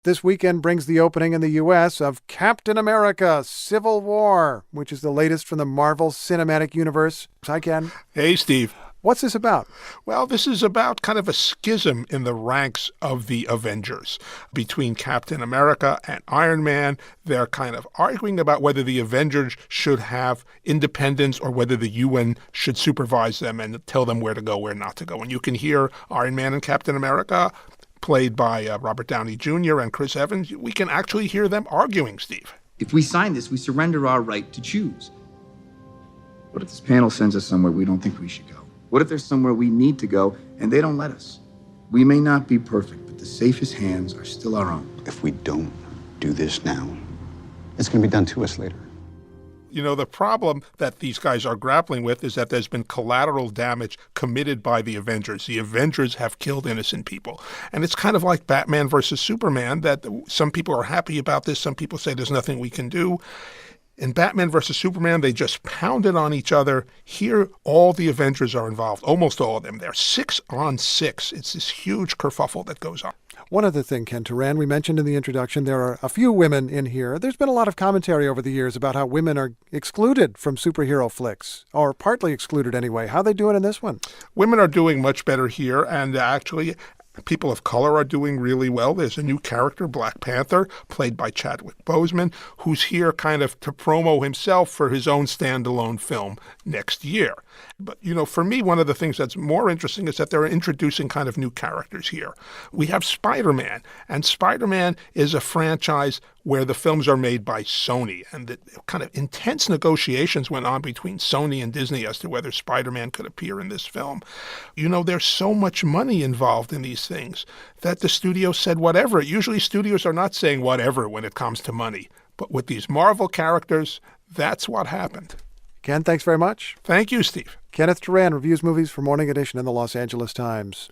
this weekend brings the opening in the U.S. of Captain America: Civil War, which is the latest from the Marvel Cinematic Universe. Hi, Ken. Hey, Steve. What's this about? Well, this is about kind of a schism in the ranks of the Avengers. Between Captain America and Iron Man, they're kind of arguing about whether the Avengers should have independence or whether the UN should supervise them and tell them where to go, where not to go. And you can hear Iron Man and Captain America, played by Robert Downey Jr. and Chris Evans. We can actually hear them arguing, Steve. If we sign this, we surrender our right to choose. What if this panel sends us somewhere we don't think we should go? What if there's somewhere we need to go and they don't let us? We may not be perfect, but the safest hands are still our own. If we don't do this now, it's going to be done to us later. You know, the problem that these guys are grappling with is that there's been collateral damage committed by the Avengers. The Avengers have killed innocent people. And it's kind of like Batman versus Superman, that some people are happy about this. Some people say there's nothing we can do. In Batman versus Superman, they just pounded on each other. Here, all the Avengers are involved, almost all of them. They're 6 on 6. It's this huge kerfuffle that goes on. One other thing, Ken Turan, we mentioned in the introduction, there are a few women in here. There's been a lot of commentary over the years about how women are excluded from superhero flicks, or partly excluded anyway. How are they doing in this one? Women are doing much better here, and actually people of color are doing really well. There's a new character, Black Panther, played by Chadwick Boseman, who's here kind of to promo himself for his own standalone film next year. But, you know, for me, one of the things that's more interesting is that they're introducing kind of new characters here. We have Spider-Man, and Spider-Man is a franchise where the films are made by Sony, and the kind of intense negotiations went on between Sony and Disney as to whether Spider-Man could appear in this film. You know, there's so much money involved in these things that the studio said whatever. Usually studios are not saying whatever when it comes to money. But with these Marvel characters, that's what happened. Ken, thanks very much. Thank you, Steve. Kenneth Turan reviews movies for Morning Edition in the Los Angeles Times.